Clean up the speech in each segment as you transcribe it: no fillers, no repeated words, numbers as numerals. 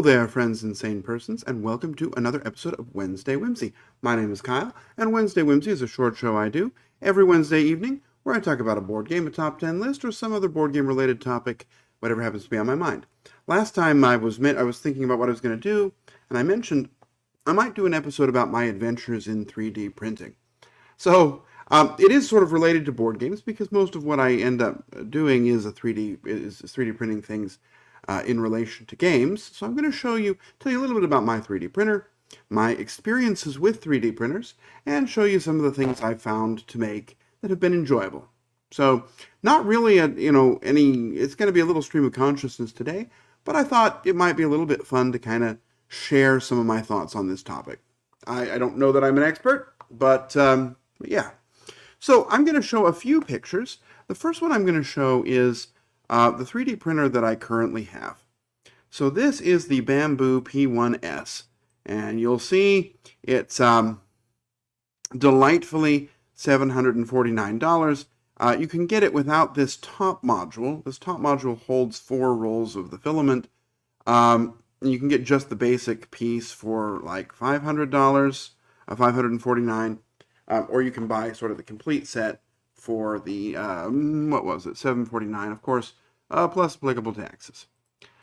there, friends and sane persons, and welcome to another episode of Wednesday Whimsy. My name is Kyle, and Wednesday Whimsy is a short show I do every Wednesday evening where I talk about a board game, a top 10 list, or some other board game related topic, whatever happens to be on my mind. Last time I was thinking about what I was going to do, and I mentioned I might do an episode about my adventures in 3D printing. So it is sort of related to board games because most of what I end up doing is 3D printing things in relation to games. So I'm going to tell you a little bit about my 3D printer, my experiences with 3D printers, and show you some of the things I've found to make that have been enjoyable. So not really it's going to be a little stream of consciousness today, but I thought it might be a little bit fun to kind of share some of my thoughts on this topic. I don't know that I'm an expert, but yeah. So I'm going to show a few pictures. The first one I'm going to show is the 3D printer that I currently have. So this is the Bamboo P1S, and you'll see it's delightfully $749. You can get it without this top module. This top module holds 4 rolls of the filament. You can get just the basic piece for like $500, $549, or you can buy sort of the complete set for the $749, of course, plus applicable taxes.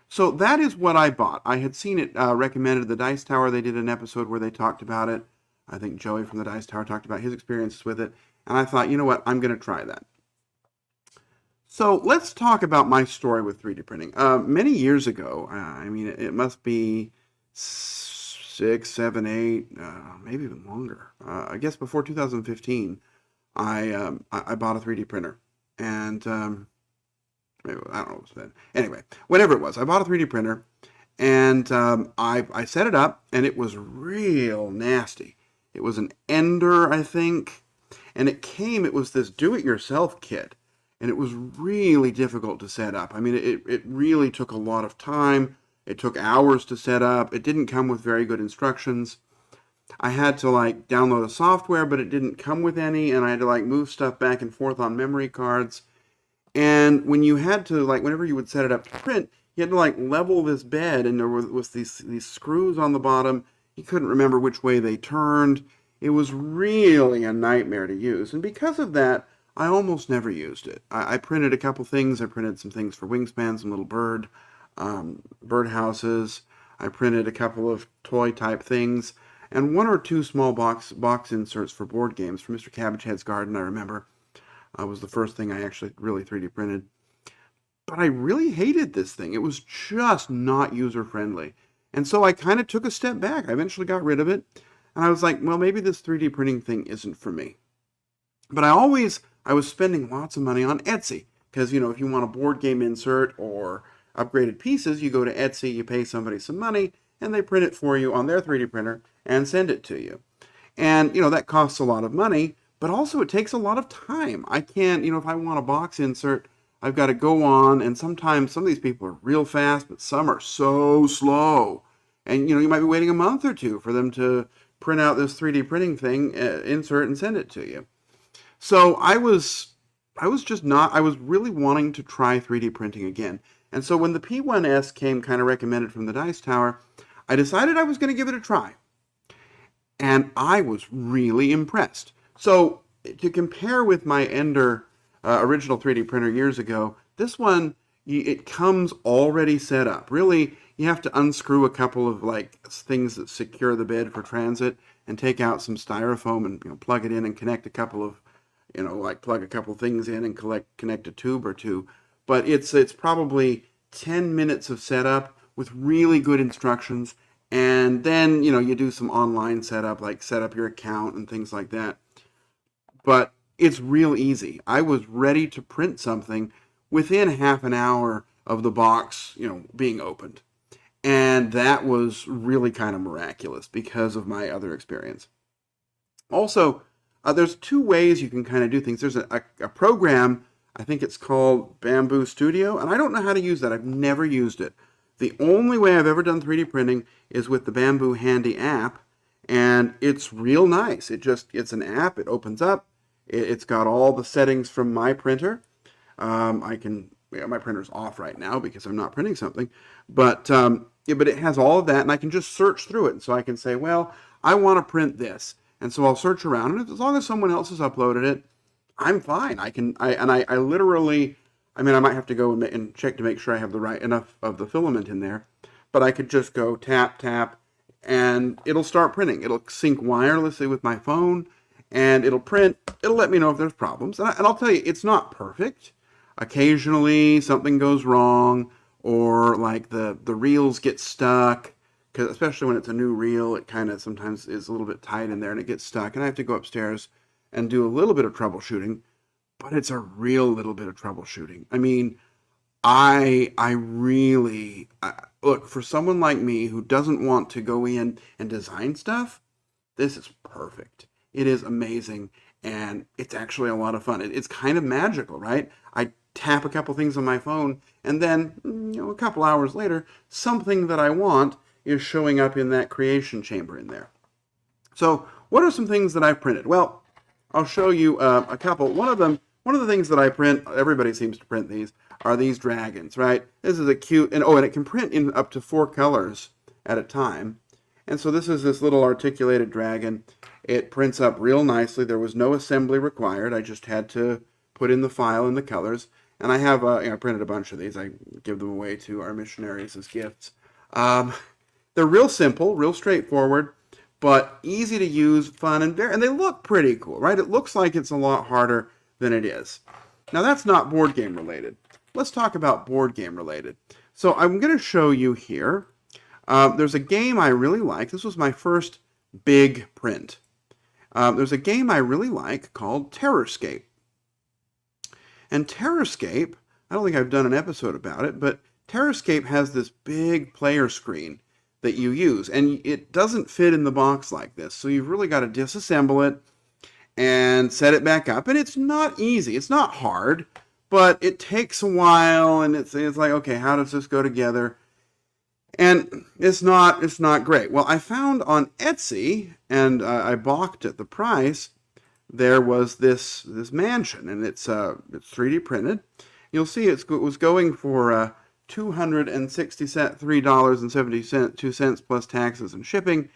So that is what I bought. I had seen it recommended at the Dice Tower. They did an episode where they talked about it. I think Joey from the Dice Tower talked about his experiences with it. And I thought, you know what, I'm going to try that. So let's talk about my story with 3D printing. Many years ago, it must be 6, 7, 8, maybe even longer. I guess before 2015, I bought a 3D printer. And maybe, I don't know what it was then. Anyway, whatever it was, I bought a 3D printer. And I set it up, and it was real nasty. It was an Ender, I think. And it was this do-it-yourself kit. And it was really difficult to set up. I mean, it really took a lot of time. It took hours to set up. It didn't come with very good instructions. I had to download a software, but it didn't come with any, and I had to move stuff back and forth on memory cards. And when you had to whenever you would set it up to print, you had to level this bed, and there was these screws on the bottom. You couldn't remember which way they turned. It was really a nightmare to use, and because of that, I almost never used it. I printed a couple things. I printed some things for Wingspan, some little bird houses. I printed a couple of toy type things, and 1 or 2 small box inserts for board games for Mr. Cabbagehead's Garden. I remember was the first thing I actually really 3D printed. But I really hated this thing. It was just not user friendly, and so I kind of took a step back. I eventually got rid of it, and I was like, well, maybe this 3D printing thing isn't for me. But I was spending lots of money on Etsy, because, if you want a board game insert or upgraded pieces, you go to Etsy, you pay somebody some money, and they print it for you on their 3D printer and send it to you. And, that costs a lot of money, but also it takes a lot of time. I can't, if I want a box insert, I've got to go on, and sometimes some of these people are real fast, but some are so slow. And, you might be waiting a month or 2 for them to print out this 3D printing thing, insert, and send it to you. So I was really wanting to try 3D printing again. And so when the P1S came kind of recommended from the Dice Tower, I decided I was going to give it a try. And I was really impressed. So to compare with my Ender original 3D printer years ago, this one, it comes already set up. Really, you have to unscrew a couple of things that secure the bed for transit and take out some styrofoam and plug it in and connect a couple of plug a couple things in and connect a tube or 2. But it's probably 10 minutes of setup with really good instructions. And then, you do some online setup, set up your account and things like that. But it's real easy. I was ready to print something within half an hour of the box, being opened. And that was really kind of miraculous because of my other experience. Also, there's 2 ways you can kind of do things. There's a program, I think it's called Bamboo Studio, and I don't know how to use that. I've never used it. The only way I've ever done 3D printing is with the Bamboo Handy app, and it's real nice. It's an app. It opens up. It's got all the settings from my printer. My printer's off right now because I'm not printing something, but Yeah, but it has all of that, and I can just search through it. And so I can say, well, I want to print this. And so I'll search around, and as long as someone else has uploaded it, I'm fine. I literally, I mean, I might have to go and check to make sure I have the right enough of the filament in there, but I could just go tap, tap, and it'll start printing. It'll sync wirelessly with my phone, and it'll print. It'll let me know if there's problems. And I'll tell you, it's not perfect. Occasionally, something goes wrong, or like the reels get stuck, because especially when it's a new reel, it kind of sometimes is a little bit tight in there, and it gets stuck, and I have to go upstairs and do a little bit of troubleshooting, but it's a real little bit of troubleshooting. I mean, I really look, for someone like me who doesn't want to go in and design stuff, this is perfect. It is amazing, and it's actually a lot of fun. It's kind of magical, right? I tap a couple things on my phone, and then a couple hours later, something that I want is showing up in that creation chamber in there. So what are some things that I've printed? Well, I'll show you a couple. One of the things that I print, everybody seems to print these, are these dragons, right? This is a cute, and it can print in up to 4 colors at a time. And so this is this little articulated dragon. It prints up real nicely. There was no assembly required. I just had to put in the file and the colors. And I have, I printed a bunch of these. I give them away to our missionaries as gifts. They're real simple, real straightforward, but easy to use, fun, and they look pretty cool, right? It looks like it's a lot harder than it is. Now, that's not board game related. Let's talk about board game related. So I'm going to show you here. There's a game I really like. This was my first big print. There's a game I really like called Terrorscape. And Terrorscape, I don't think I've done an episode about it, but Terrorscape has this big player screen that you use, and it doesn't fit in the box like this. So you've really got to disassemble it and set it back up. And it's not easy. It's not hard, but it takes a while, and it's like, okay, how does this go together? And it's not great. Well, I found on Etsy, and I balked at the price. There was this mansion, and it's 3D printed. You'll see it was going for $263.72 plus taxes and shipping,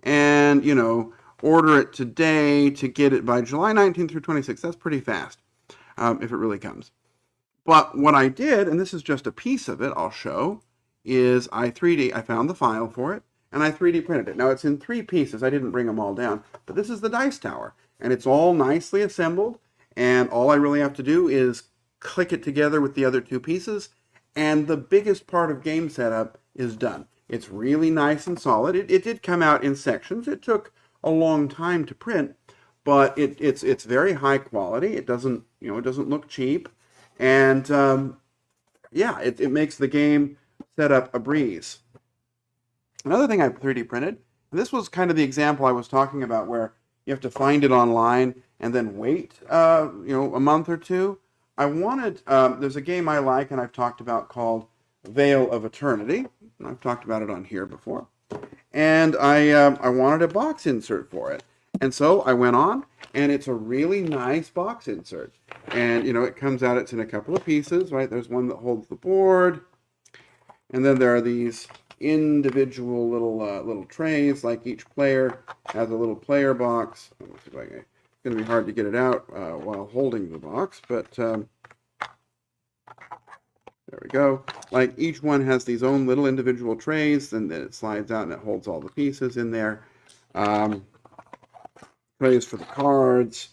and order it today to get it by July 19th through 26th. That's pretty fast, if it really comes. But what I did, and this is just a piece of it, I'll show, is I found the file for it, and I 3D printed it. Now, it's in 3 pieces. I didn't bring them all down, but this is the dice tower, and it's all nicely assembled, and all I really have to do is click it together with the other 2 pieces, and the biggest part of game setup is done. It's really nice and solid. It did come out in sections. It took a long time to print, but it's very high quality. It doesn't look cheap, and it makes the game setup a breeze. Another thing I 3D printed, and this was kind of the example I was talking about, where you have to find it online and then wait a month or 2. I wanted, there's a game I like and I've talked about called Veil of Eternity. I've talked about it on here before. And I wanted a box insert for it. And so I went on, and it's a really nice box insert. And, it comes out, it's in a couple of pieces, right? There's one that holds the board. And then there are these individual little trays, like each player has a little player box. Let's see if I can. It's going to be hard to get it out while holding the box, but there we go. Like each one has these own little individual trays, and then it slides out and it holds all the pieces in there. Trays for the cards,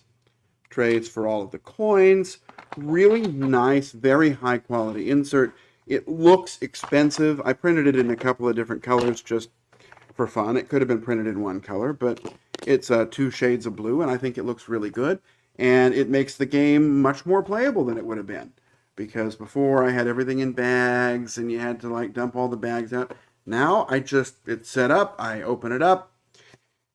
trays for all of the coins. Really nice, very high quality insert. It looks expensive. I printed it in a couple of different colors just for fun. It could have been printed in one color, but it's 2 shades of blue, and I think it looks really good. And it makes the game much more playable than it would have been. Because before I had everything in bags, and you had to dump all the bags out. Now it's set up, I open it up,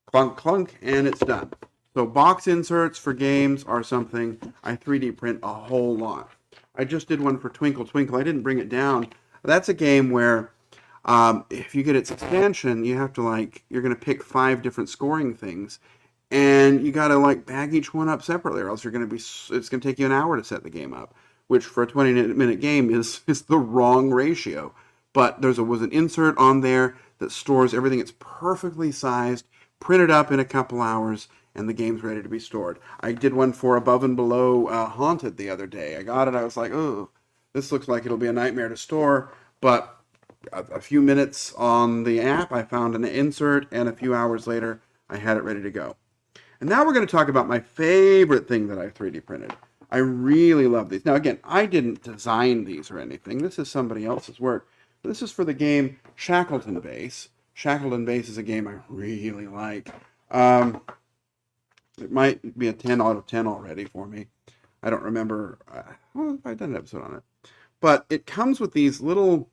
clunk, clunk, and it's done. So box inserts for games are something I 3D print a whole lot. I just did one for Twinkle Twinkle. I didn't bring it down. That's a game where if you get its expansion, you have to you're going to pick 5 different scoring things, and you got to bag each one up separately, or else it's going to take you an hour to set the game up, which for a 20-minute game is the wrong ratio. but was an insert on there that stores everything. It's perfectly sized, printed up in a couple hours, and the game's ready to be stored. I did one for Above and Below Haunted the other day. I got it. I was like, oh, this looks like it'll be a nightmare to store, but a few minutes on the app, I found an insert, and a few hours later, I had it ready to go. And now we're going to talk about my favorite thing that I 3D printed. I really love these. Now, again, I didn't design these or anything. This is somebody else's work. This is for the game Shackleton Base. Shackleton Base is a game I really like. It might be a 10 out of 10 already for me. I don't remember. Well, I've done an episode on it. But it comes with these little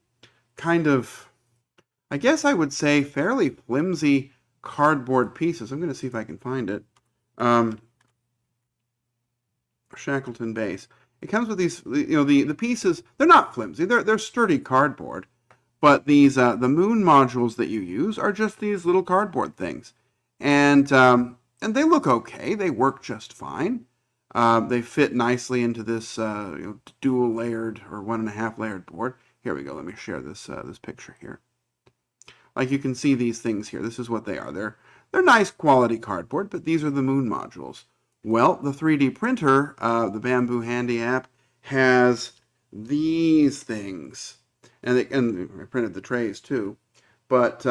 kind of, I guess I would say, fairly flimsy cardboard pieces. I'm going to see if I can find it. Shackleton Base. It comes with these, the pieces. They're not flimsy. They're sturdy cardboard. But these the moon modules that you use are just these little cardboard things, and they look okay. They work just fine. They fit nicely into this dual layered or 1.5 layered board. Here we go. Let me share this this picture here. Like you can see these things here. This is what they are. They're nice quality cardboard, but these are the moon modules. Well, the 3D printer, the Bamboo Handy app, has these things. And I printed the trays too, but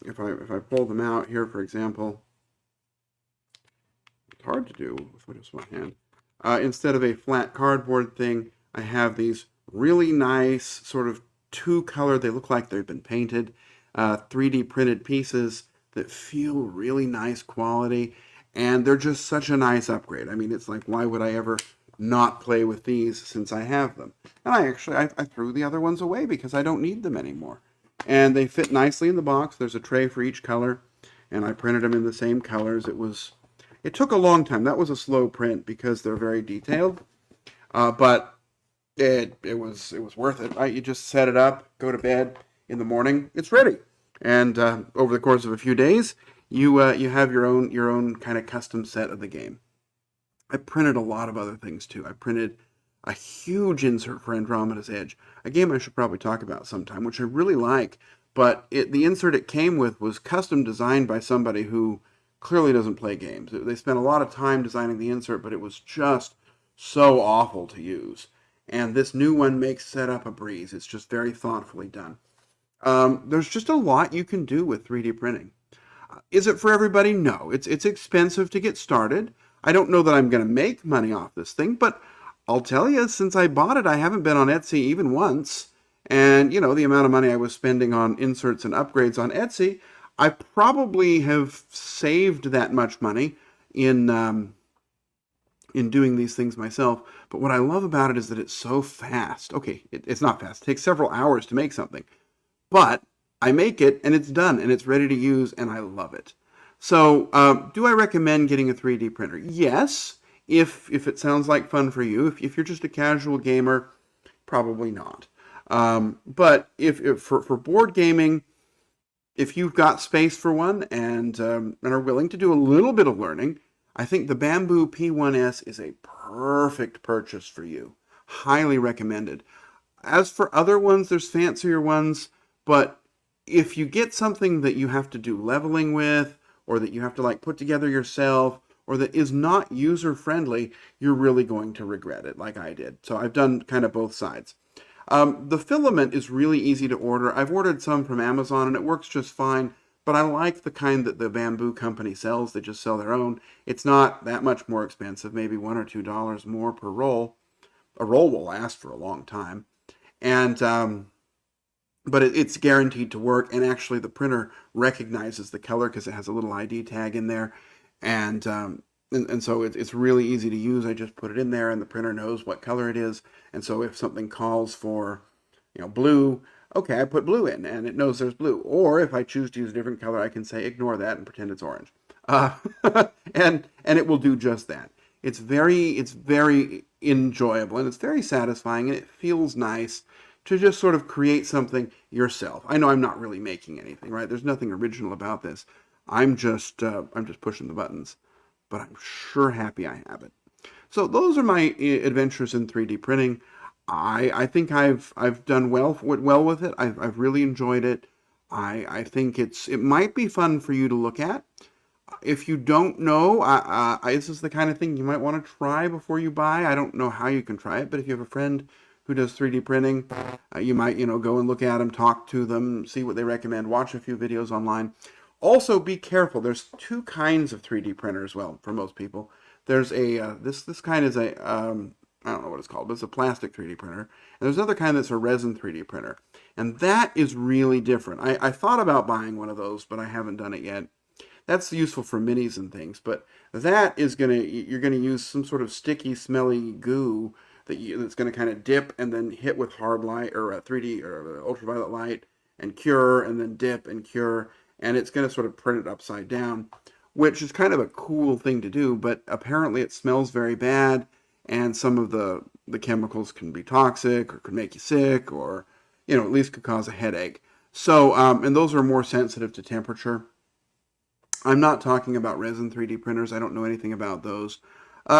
if I pull them out here, for example, it's hard to do with just one hand. Instead of a flat cardboard thing, I have these really nice sort of two-color. They look like they've been painted, 3D printed pieces that feel really nice quality, and they're just such a nice upgrade. I mean, it's like, why would I ever not play with these since I have them? And I threw the other ones away because I don't need them anymore. And they fit nicely in the box. There's a tray for each color, and I printed them in the same colors. It took a long time. That was a slow print because they're very detailed, but it was worth it. Right? You just set it up, go to bed in the morning, it's ready. And over the course of a few days, you have your own kind of custom set of the game. I printed a lot of other things too. I printed a huge insert for Andromeda's Edge, a game I should probably talk about sometime, which I really like, but the insert it came with was custom designed by somebody who clearly doesn't play games. They spent a lot of time designing the insert, but it was just so awful to use. And this new one makes setup a breeze. It's just very thoughtfully done. There's just a lot you can do with 3D printing. Is it for everybody? No. It's expensive to get started. I don't know that I'm going to make money off this thing, but I'll tell you, since I bought it, I haven't been on Etsy even once. And, the amount of money I was spending on inserts and upgrades on Etsy, I probably have saved that much money in doing these things myself. But what I love about it is that it's so fast. Okay, it's not fast. It takes several hours to make something. But I make it, and it's done, and it's ready to use, and I love it. So, do I recommend getting a 3D printer? Yes, if it sounds like fun for you. If you're just a casual gamer, probably not. But if for board gaming, if you've got space for one and are willing to do a little bit of learning, I think the Bamboo P1S is a perfect purchase for you. Highly recommended. As for other ones, there's fancier ones, but if you get something that you have to do leveling with, or that you have to put together yourself, or that is not user-friendly, you're really going to regret it, like I did. So I've done kind of both sides. The filament is really easy to order. I've ordered some from Amazon, and it works just fine, but I like the kind that the Bamboo company sells. They just sell their own. It's not that much more expensive, maybe $1 or $2 more per roll. A roll will last for a long time. And but it's guaranteed to work, and actually the printer recognizes the color because it has a little ID tag in there, and so it's really easy to use. I just put it in there, and the printer knows what color it is, and so if something calls for, blue, okay, I put blue in, and it knows there's blue. Or if I choose to use a different color, I can say ignore that and pretend it's orange, and it will do just that. It's very enjoyable, and it's very satisfying, and it feels nice to just sort of create something yourself. I know I'm not really making anything, right? There's nothing original about this. I'm just pushing the buttons, but I'm sure happy I have it. So those are my adventures in 3D printing. I think I've done well with it. I've really enjoyed it. I think it might be fun for you to look at. If you don't know, this is the kind of thing you might want to try before you buy. I don't know how you can try it, but if you have a friend who does 3D printing, you might, go and look at them, talk to them, see what they recommend, watch a few videos online. Also, be careful. There's two kinds of 3D printers. Well, for most people, there's this kind is a I don't know what it's called, but it's a plastic 3D printer. And there's another kind that's a resin 3D printer, and that is really different. I thought about buying one of those, but I haven't done it yet. That's useful for minis and things, but that is you're gonna use some sort of sticky, smelly goo that's gonna kind of dip and then hit with hard light or 3D or ultraviolet light and cure and then dip and cure, and it's gonna sort of print it upside down, which is kind of a cool thing to do, but apparently it smells very bad, and some of the chemicals can be toxic or could make you sick, or at least could cause a headache. So and those are more sensitive to temperature. I'm not talking about resin 3D printers. I don't know anything about those.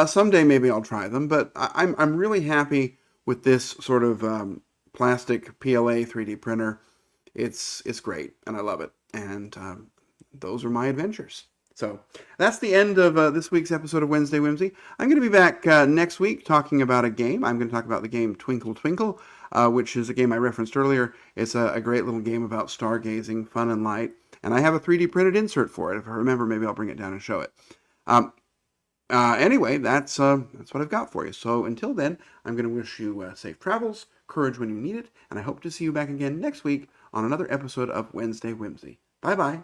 Someday maybe I'll try them, but I'm really happy with this sort of plastic PLA 3D printer. It's great, and I love it. And those are my adventures. So that's the end of this week's episode of Wednesday Whimsy. I'm going to be back next week talking about a game. I'm going to talk about the game Twinkle Twinkle, which is a game I referenced earlier. It's a great little game about stargazing, fun and light. And I have a 3D printed insert for it. If I remember, maybe I'll bring it down and show it. Anyway, that's what I've got for you. So until then, I'm going to wish you safe travels, courage when you need it, and I hope to see you back again next week on another episode of Wednesday Whimsy. Bye-bye.